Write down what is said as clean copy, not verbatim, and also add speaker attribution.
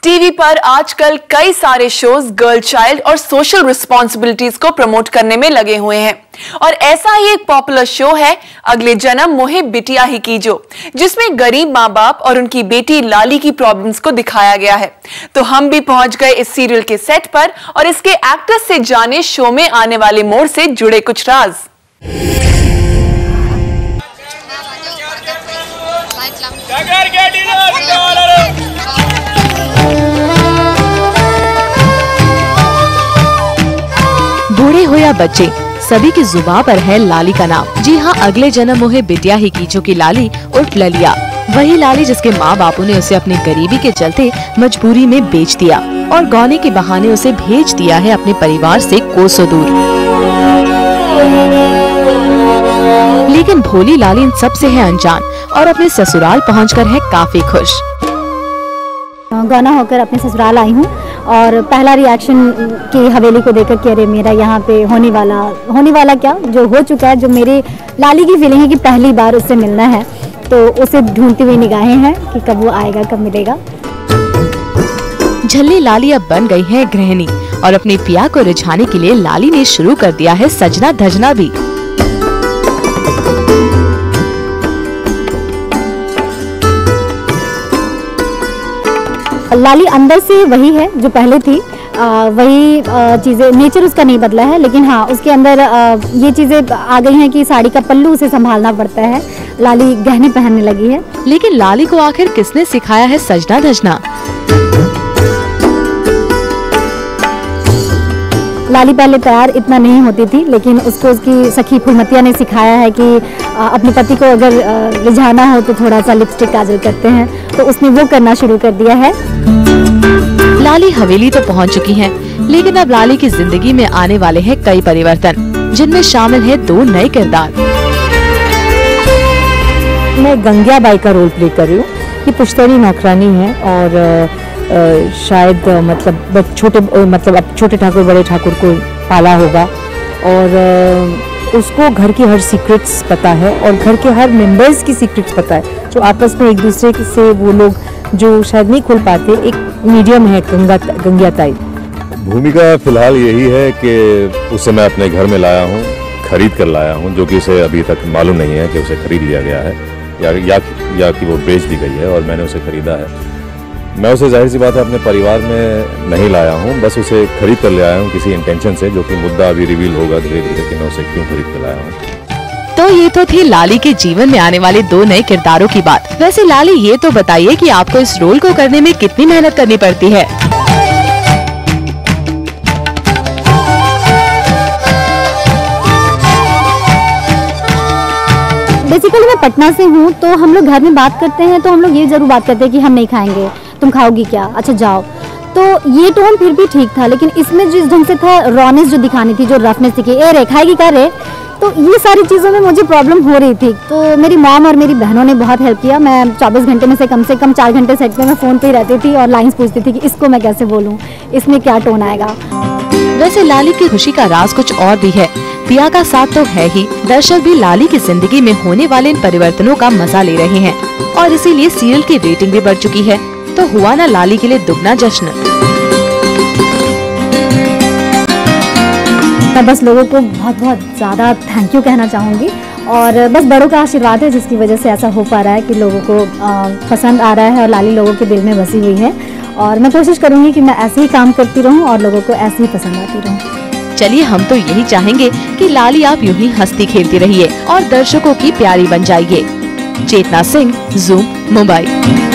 Speaker 1: TV पर आजकल कई सारे शोज गर्ल चाइल्ड और सोशल रिस्पॉन्सिबिलिटीज को प्रमोट करने में लगे हुए हैं और ऐसा ही एक पॉपुलर शो है अगले जन्म मोहे बिटिया ही कीजो, जिसमें गरीब माँ बाप और उनकी बेटी लाली की प्रॉब्लम्स को दिखाया गया है। तो हम भी पहुंच गए इस सीरियल के सेट पर और इसके एक्टर्स से जाने शो में आने वाले मोड़ से जुड़े कुछ राज।
Speaker 2: बूढ़े हो या बच्चे, सभी की जुबान पर है लाली का नाम। जी हाँ, अगले जन्म मोहे बिटिया ही कीजो की लाली उर्फ ललिया, वही लाली जिसके माँ बापू ने उसे अपनी गरीबी के चलते मजबूरी में बेच दिया और गौने के बहाने उसे भेज दिया है अपने परिवार से कोसों दूर। लेकिन भोली लाली इन सब से है अनजान और अपने ससुराल पहुंचकर है काफी खुश।
Speaker 3: गौना होकर अपने ससुराल आई हूँ और पहला रिएक्शन की हवेली को देखकर कि अरे मेरा यहाँ पे होने वाला क्या जो हो चुका है, जो मेरी लाली की फीलिंग है कि पहली बार उससे मिलना है, तो उसे ढूंढती हुई निगाहें हैं कि कब वो आएगा, कब मिलेगा।
Speaker 2: झल्ली लाली अब बन गई है गृहिणी और अपने पिया को रिझाने के लिए लाली ने शुरू कर दिया है सजना धजना भी।
Speaker 3: लाली अंदर से वही है जो पहले थी, वही चीज़ें, नेचर उसका नहीं बदला है, लेकिन हाँ उसके अंदर ये चीज़ें आ गई हैं कि साड़ी का पल्लू उसे संभालना पड़ता है। लाली गहने पहनने लगी है।
Speaker 2: लेकिन लाली को आखिर किसने सिखाया है सजना धजना?
Speaker 3: लाली पहले तैयार इतना नहीं होती थी, लेकिन उसको उसकी सखी फुलमतिया ने सिखाया है कि अपने पति को अगर रिझाना हो तो थोड़ा सा लिपस्टिक काजल करते हैं, तो उसने वो करना शुरू कर दिया है।
Speaker 2: लाली हवेली तो पहुंच चुकी हैं, लेकिन अब लाली की जिंदगी में आने वाले हैं कई परिवर्तन, जिनमें शामिल है 2 नए किरदार।
Speaker 4: मैं गंगिया बाई का रोल प्ले कर रही हूँ। ये पुश्तैनी नौकरानी है और शायद अब छोटे ठाकुर बड़े ठाकुर को पाला होगा और उसको घर की हर सीक्रेट्स पता है और घर के हर मेंबर्स की सीक्रेट्स पता है, जो आपस में एक दूसरे से वो लोग जो शायद नहीं खुल पाते। एक मीडियम है गंगिया ताई।
Speaker 5: भूमिका फिलहाल यही है कि उसे मैं अपने घर में लाया हूँ, खरीद कर लाया हूँ, जो कि उसे अभी तक मालूम नहीं है कि उसे खरीद लिया गया है या कि वो बेच दी गई है और मैंने उसे खरीदा है। मैं उसे जाहिर सी बात है अपने परिवार में नहीं लाया हूँ, बस उसे खरीद कर ले आया हूँ किसी इंटेंशन से, जो कि मुद्दा अभी रिवील होगा धीरे धीरे कि मैं उसे क्यों खरीद कर लाया हूँ।
Speaker 2: तो ये तो थी लाली के जीवन में आने वाले 2 नए किरदारों की बात। वैसे लाली, ये तो बताइए कि आपको इस रोल को करने में कितनी मेहनत करनी पड़ती है?
Speaker 3: बेसिकली मैं पटना से हूँ, तो हम लोग घर में बात करते हैं तो हम लोग ये जरूर बात करते हैं कि हम नहीं खाएंगे, तुम खाओगी क्या, अच्छा जाओ। तो ये टोन फिर भी ठीक था, लेकिन इसमें जिस ढंग से था रॉनेस जो दिखानी थी, जो रफनेस थी कि ए रे खाएगी क्या रे, तो ये सारी चीज़ों में मुझे प्रॉब्लम हो रही थी। तो मेरी मॉम और मेरी बहनों ने बहुत हेल्प किया। मैं 24 घंटे में से कम 4 घंटे सेट पे मैं फ़ोन पे ही रहती थी और लाइंस पूछती थी कि इसको मैं कैसे बोलूँ, इसमें क्या टोन आएगा।
Speaker 2: वैसे लाली की खुशी का राज कुछ और भी है। पिया का साथ तो है ही, दर्शक भी लाली की जिंदगी में होने वाले इन परिवर्तनों का मजा ले रहे हैं और इसीलिए सीरियल की रेटिंग भी बढ़ चुकी है। तो हुआ ना लाली के लिए दुगना जश्न।
Speaker 3: मैं बस लोगों को बहुत बहुत ज़्यादा थैंक यू कहना चाहूँगी और बस बड़ों का आशीर्वाद है जिसकी वजह से ऐसा हो पा रहा है कि लोगों को पसंद आ रहा है और लाली लोगों के दिल में बसी हुई है और मैं कोशिश करूँगी कि मैं ऐसे ही काम करती रहूँ और लोगों को ऐसे ही पसंद आती रहूँ।
Speaker 2: चलिए, हम तो यही चाहेंगे कि लाली आप यूं ही हंसती खेलती रहिए और दर्शकों की प्यारी बन जाइए। चेतना सिंह, ज़ूम, मुंबई।